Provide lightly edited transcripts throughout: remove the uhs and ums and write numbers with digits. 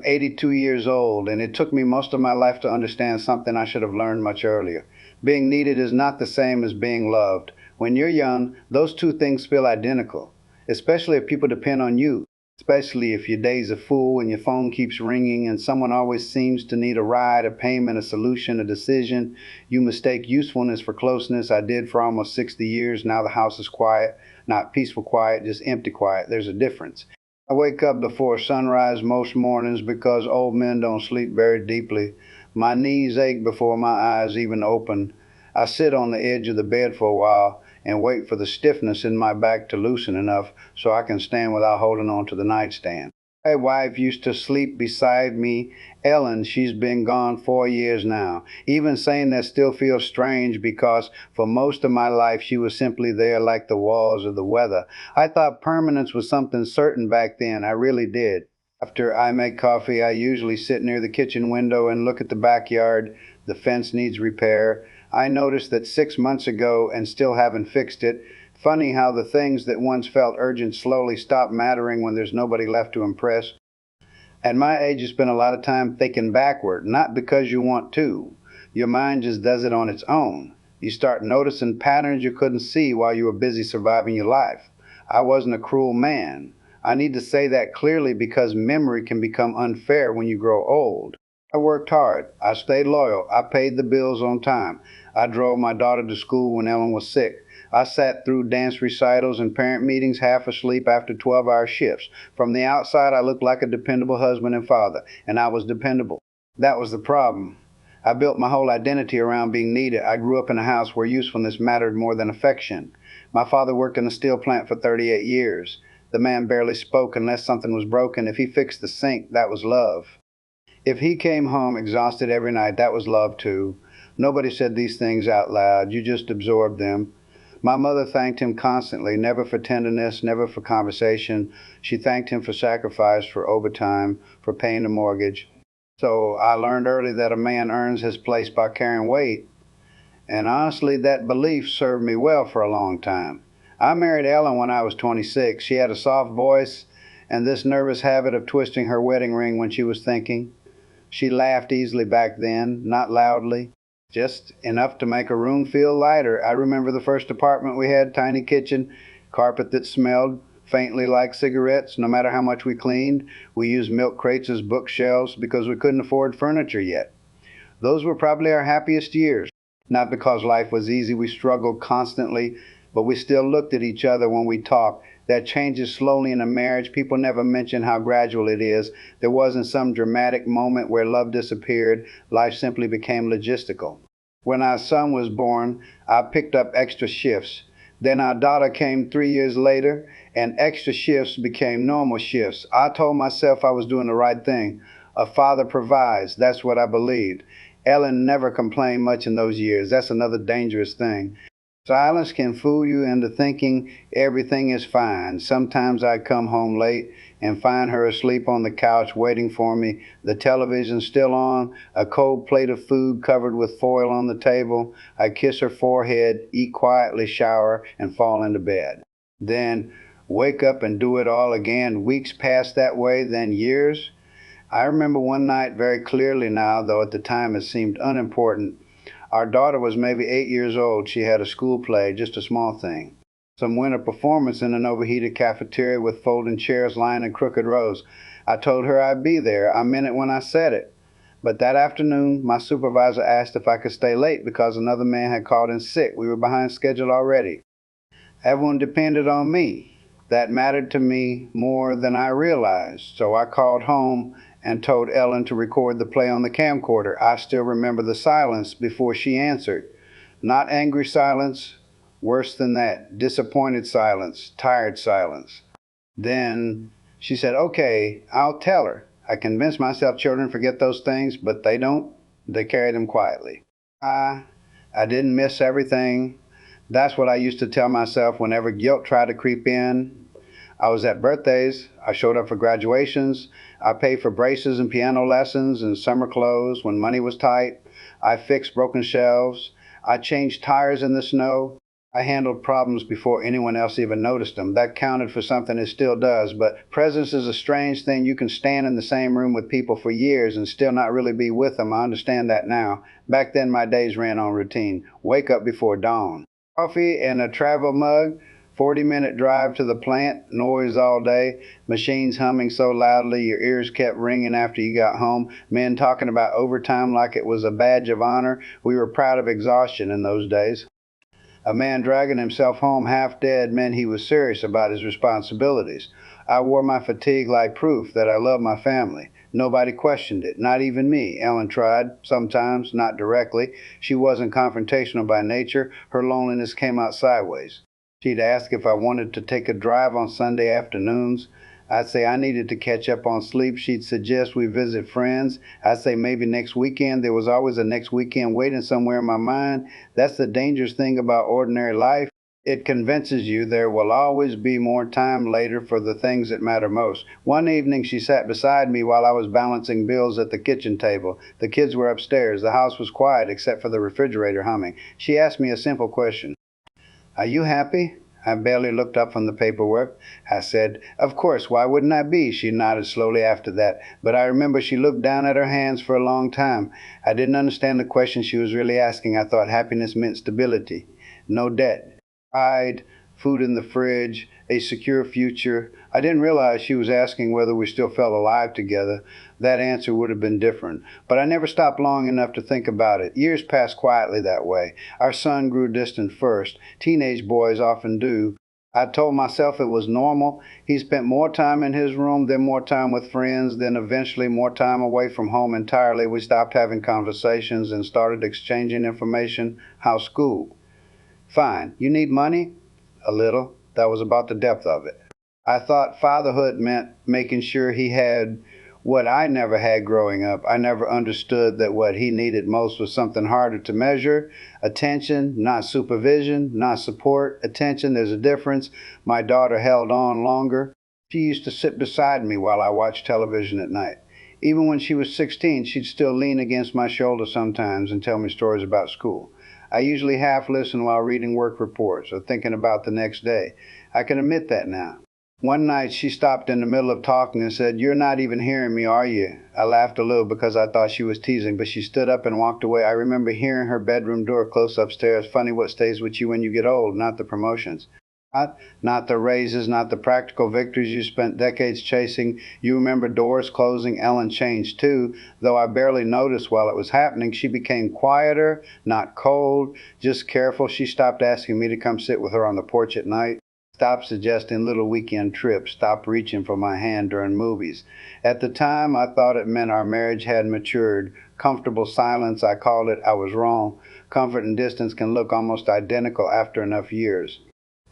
82 years old, and it took me most of my life to understand something I should have learned much earlier. Being needed is not the same as being loved. When you're young, those two things feel identical, especially if people depend on you, especially if your day's a fool and your phone keeps ringing and someone always seems to need a ride, a payment, a solution, a decision. You mistake usefulness for closeness. I did for almost 60 years. Now the house is quiet, not peaceful quiet, just empty quiet. There's a difference. I wake up before sunrise most mornings because old men don't sleep very deeply. My knees ache before my eyes even open. I sit on the edge of the bed for a while and wait for the stiffness in my back to loosen enough so I can stand without holding on to the nightstand. My wife used to sleep beside me. Ellen, she's been gone 4 years now. Even saying that still feels strange because for most of my life she was simply there like the walls or the weather. I thought permanence was something certain back then. I really did. After I make coffee, I usually sit near the kitchen window and look at the backyard. The fence needs repair. I noticed that 6 months ago and still haven't fixed it. Funny how the things that once felt urgent slowly stop mattering when there's nobody left to impress. At my age, you spend a lot of time thinking backward, not because you want to. Your mind just does it on its own. You start noticing patterns you couldn't see while you were busy surviving your life. I wasn't a cruel man. I need to say that clearly because memory can become unfair when you grow old. I worked hard. I stayed loyal. I paid the bills on time. I drove my daughter to school when Ellen was sick. I sat through dance recitals and parent meetings half asleep after 12-hour shifts. From the outside, I looked like a dependable husband and father, and I was dependable. That was the problem. I built my whole identity around being needed. I grew up in a house where usefulness mattered more than affection. My father worked in a steel plant for 38 years. The man barely spoke unless something was broken. If he fixed the sink, that was love. If he came home exhausted every night, that was love too. Nobody said these things out loud. You just absorbed them. My mother thanked him constantly, never for tenderness, never for conversation. She thanked him for sacrifice, for overtime, for paying the mortgage. So I learned early that a man earns his place by carrying weight. And honestly, that belief served me well for a long time. I married Ellen when I was 26. She had a soft voice and this nervous habit of twisting her wedding ring when she was thinking. She laughed easily back then, not loudly, just enough to make a room feel lighter. I remember the first apartment we had, tiny kitchen, carpet that smelled faintly like cigarettes. No matter how much we cleaned, we used milk crates as bookshelves because we couldn't afford furniture yet. Those were probably our happiest years. Not because life was easy, we struggled constantly, but we still looked at each other when we talked. That changes slowly in a marriage. People never mention how gradual it is. There wasn't some dramatic moment where love disappeared. Life simply became logistical. When our son was born, I picked up extra shifts. Then our daughter came 3 years later, and extra shifts became normal shifts. I told myself I was doing the right thing. A father provides. That's what I believed. Ellen never complained much in those years. That's another dangerous thing. Silence can fool you into thinking everything is fine. Sometimes I'd come home late and find her asleep on the couch waiting for me, the television still on, a cold plate of food covered with foil on the table. I'd kiss her forehead, eat quietly, shower, and fall into bed. Then wake up and do it all again. Weeks passed that way, then years. I remember one night very clearly now, though at the time it seemed unimportant. Our daughter was maybe 8 years old. She had a school play, just a small thing. Some winter performance in an overheated cafeteria with folding chairs lined in crooked rows. I told her I'd be there. I meant it when I said it. But that afternoon, my supervisor asked if I could stay late because another man had called in sick. We were behind schedule already. Everyone depended on me. That mattered to me more than I realized. So I called home and told Ellen to record the play on the camcorder. I still remember the silence before she answered. Not angry silence, worse than that, disappointed silence, tired silence. Then she said, "Okay, I'll tell her." I convinced myself children forget those things, but they don't. They carry them quietly. I didn't miss everything. That's what I used to tell myself whenever guilt tried to creep in. I was at birthdays. I showed up for graduations. I paid for braces and piano lessons and summer clothes when money was tight. I fixed broken shelves. I changed tires in the snow. I handled problems before anyone else even noticed them. That counted for something, it still does. But presence is a strange thing. You can stand in the same room with people for years and still not really be with them. I understand that now. Back then, my days ran on routine. Wake up before dawn. Coffee and a travel mug, 40-minute drive to the plant, noise all day, machines humming so loudly your ears kept ringing after you got home, men talking about overtime like it was a badge of honor. We were proud of exhaustion in those days. A man dragging himself home half dead meant he was serious about his responsibilities. I wore my fatigue like proof that I loved my family. Nobody questioned it, not even me. Ellen tried, sometimes, not directly. She wasn't confrontational by nature. Her loneliness came out sideways. She'd ask if I wanted to take a drive on Sunday afternoons. I'd say I needed to catch up on sleep. She'd suggest we visit friends. I'd say maybe next weekend. There was always a next weekend waiting somewhere in my mind. That's the dangerous thing about ordinary life. It convinces you there will always be more time later for the things that matter most. One evening, she sat beside me while I was balancing bills at the kitchen table. The kids were upstairs. The house was quiet except for the refrigerator humming. She asked me a simple question. Are you happy? I barely looked up from the paperwork. I said, Of course, why wouldn't I be? She nodded slowly after that. But I remember she looked down at her hands for a long time. I didn't understand the question she was really asking. I thought happiness meant stability, no debt, pride, food in the fridge, a secure future. I didn't realize she was asking whether we still felt alive together. That answer would have been different. But I never stopped long enough to think about it. Years passed quietly that way. Our son grew distant first. Teenage boys often do. I told myself it was normal. He spent more time in his room, then more time with friends, then eventually more time away from home entirely. We stopped having conversations and started exchanging information. How's school? Fine. You need money? A little. That was about the depth of it. I thought fatherhood meant making sure he had what I never had growing up. I never understood that what he needed most was something harder to measure. Attention, not supervision, not support. Attention, there's a difference. My daughter held on longer. She used to sit beside me while I watched television at night. Even when she was 16, she'd still lean against my shoulder sometimes and tell me stories about school. I usually half listen while reading work reports or thinking about the next day. I can admit that now. One night she stopped in the middle of talking and said, You're not even hearing me, are you? I laughed a little because I thought she was teasing, but she stood up and walked away. I remember hearing her bedroom door close upstairs. Funny what stays with you when you get old, not the promotions. Not the raises, not the practical victories you spent decades chasing. You remember doors closing. Ellen changed too, though I barely noticed while it was happening. She became quieter, not cold, just careful. She stopped asking me to come sit with her on the porch at night. Stopped suggesting little weekend trips. Stopped reaching for my hand during movies. At the time, I thought it meant our marriage had matured. Comfortable silence, I called it. I was wrong. Comfort and distance can look almost identical after enough years.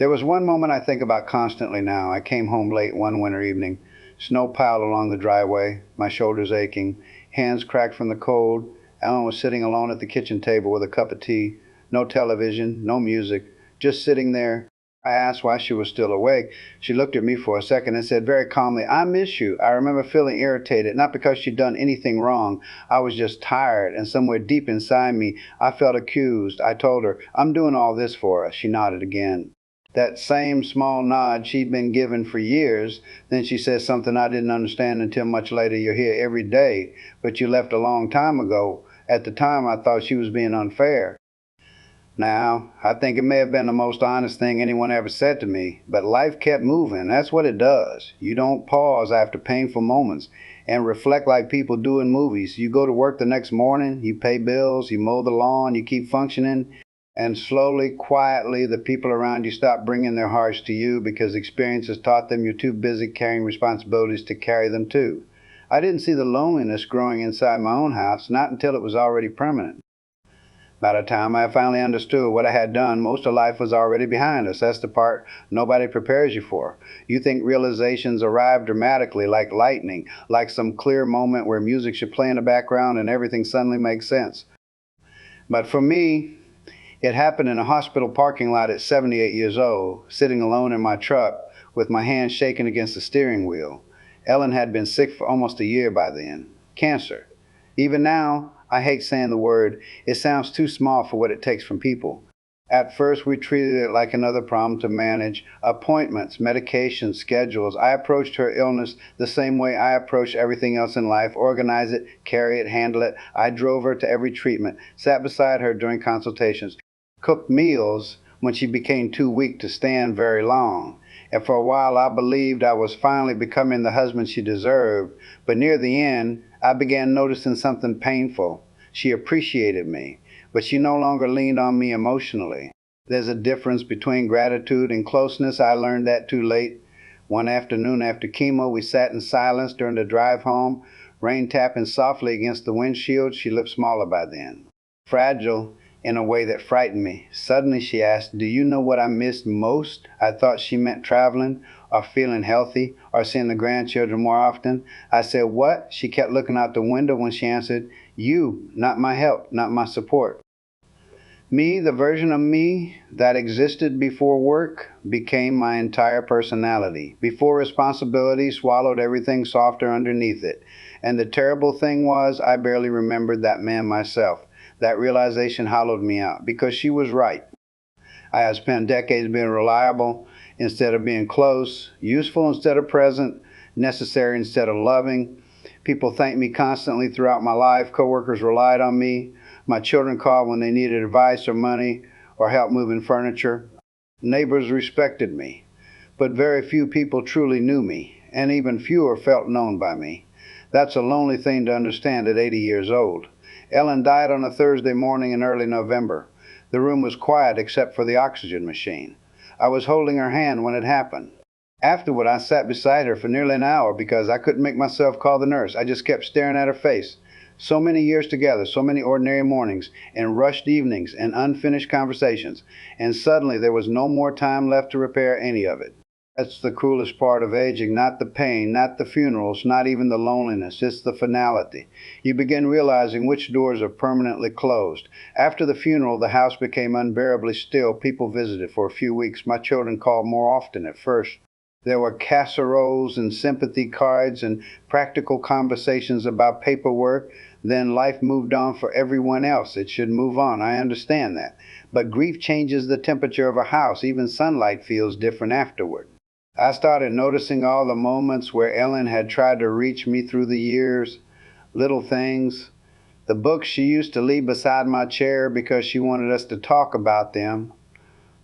There was one moment I think about constantly now. I came home late one winter evening. Snow piled along the driveway, my shoulders aching, hands cracked from the cold. Ellen was sitting alone at the kitchen table with a cup of tea. No television, no music, just sitting there. I asked why she was still awake. She looked at me for a second and said very calmly, I miss you. I remember feeling irritated, not because she'd done anything wrong. I was just tired, and somewhere deep inside me, I felt accused. I told her, I'm doing all this for us. She nodded again. That same small nod she'd been given for years. Then she said something I didn't understand until much later. You're here every day, but you left a long time ago. At the time, I thought she was being unfair. Now, I think it may have been the most honest thing anyone ever said to me, but life kept moving. That's what it does. You don't pause after painful moments and reflect like people do in movies. You go to work the next morning, you pay bills, you mow the lawn, you keep functioning. And slowly, quietly, the people around you stop bringing their hearts to you because experience has taught them you're too busy carrying responsibilities to carry them too. I didn't see the loneliness growing inside my own house, not until it was already permanent. By the time I finally understood what I had done, most of life was already behind us. That's the part nobody prepares you for. You think realizations arrive dramatically, like lightning, like some clear moment where music should play in the background and everything suddenly makes sense. But for me, it happened in a hospital parking lot at 78 years old, sitting alone in my truck with my hand shaking against the steering wheel. Ellen had been sick for almost a year by then. Cancer. Even now, I hate saying the word. It sounds too small for what it takes from people. At first, we treated it like another problem to manage appointments, medications, schedules. I approached her illness the same way I approached everything else in life: organize it, carry it, handle it. I drove her to every treatment, sat beside her during consultations, cooked meals when she became too weak to stand very long. And for a while, I believed I was finally becoming the husband she deserved. But near the end, I began noticing something painful. She appreciated me, but she no longer leaned on me emotionally. There's a difference between gratitude and closeness. I learned that too late. One afternoon after chemo, we sat in silence during the drive home, rain tapping softly against the windshield. She looked smaller by then, fragile in a way that frightened me. Suddenly she asked, "Do you know what I missed most?" I thought she meant traveling, or feeling healthy, or seeing the grandchildren more often. I said, "What?" She kept looking out the window when she answered, "You, not my help, not my support." Me, the version of me that existed before work, became my entire personality. Before responsibility swallowed everything softer underneath it. And the terrible thing was, I barely remembered that man myself. That realization hollowed me out, because she was right. I had spent decades being reliable instead of being close, useful instead of present, necessary instead of loving. People thanked me constantly throughout my life. Coworkers relied on me. My children called when they needed advice or money or help moving furniture. Neighbors respected me. But very few people truly knew me, and even fewer felt known by me. That's a lonely thing to understand at 80 years old. Ellen died on a Thursday morning in early November. The room was quiet except for the oxygen machine. I was holding her hand when it happened. Afterward, I sat beside her for nearly an hour because I couldn't make myself call the nurse. I just kept staring at her face. So many years together, so many ordinary mornings, and rushed evenings, and unfinished conversations. And suddenly there was no more time left to repair any of it. That's the cruelest part of aging, not the pain, not the funerals, not even the loneliness. It's the finality. You begin realizing which doors are permanently closed. After the funeral, the house became unbearably still. People visited for a few weeks. My children called more often at first. There were casseroles and sympathy cards and practical conversations about paperwork. Then life moved on for everyone else. It should move on. I understand that. But grief changes the temperature of a house. Even sunlight feels different afterward. I started noticing all the moments where Ellen had tried to reach me through the years, little things. The books she used to leave beside my chair because she wanted us to talk about them.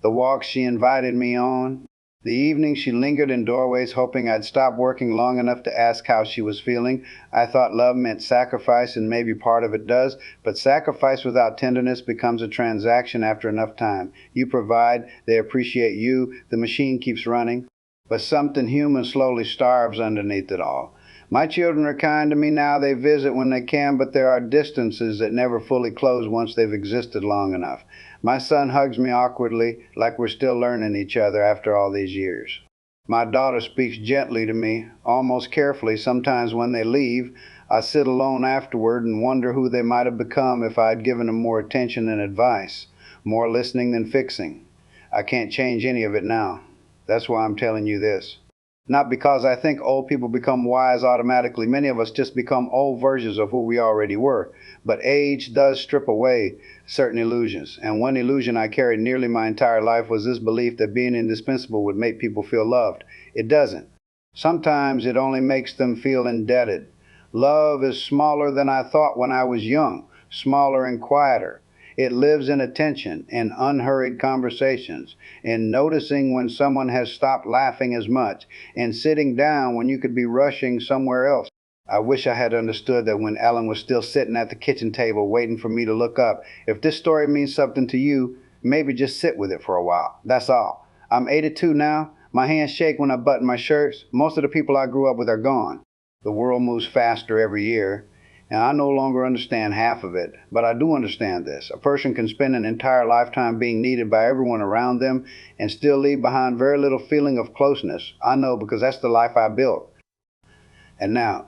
The walks she invited me on. The evenings she lingered in doorways hoping I'd stop working long enough to ask how she was feeling. I thought love meant sacrifice, and maybe part of it does, but sacrifice without tenderness becomes a transaction after enough time. You provide, they appreciate you, the machine keeps running. But something human slowly starves underneath it all. My children are kind to me now. They visit when they can, but there are distances that never fully close once they've existed long enough. My son hugs me awkwardly, like we're still learning each other after all these years. My daughter speaks gently to me, almost carefully. Sometimes when they leave, I sit alone afterward and wonder who they might have become if I had given them more attention and advice, more listening than fixing. I can't change any of it now. That's why I'm telling you this. Not because I think old people become wise automatically. Many of us just become old versions of who we already were. But age does strip away certain illusions. And one illusion I carried nearly my entire life was this belief that being indispensable would make people feel loved. It doesn't. Sometimes it only makes them feel indebted. Love is smaller than I thought when I was young, smaller and quieter. It lives in attention, in unhurried conversations, in noticing when someone has stopped laughing as much, in sitting down when you could be rushing somewhere else. I wish I had understood that when Ellen was still sitting at the kitchen table waiting for me to look up. If this story means something to you, maybe just sit with it for a while. That's all. I'm 82 now. My hands shake when I button my shirts. Most of the people I grew up with are gone. The world moves faster every year. And I no longer understand half of it, but I do understand this. A person can spend an entire lifetime being needed by everyone around them and still leave behind very little feeling of closeness. I know, because that's the life I built. And now,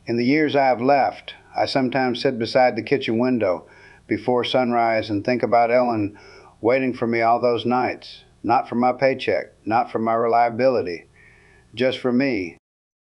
in the years I have left, I sometimes sit beside the kitchen window before sunrise and think about Ellen waiting for me all those nights. Not for my paycheck, not for my reliability, just for me.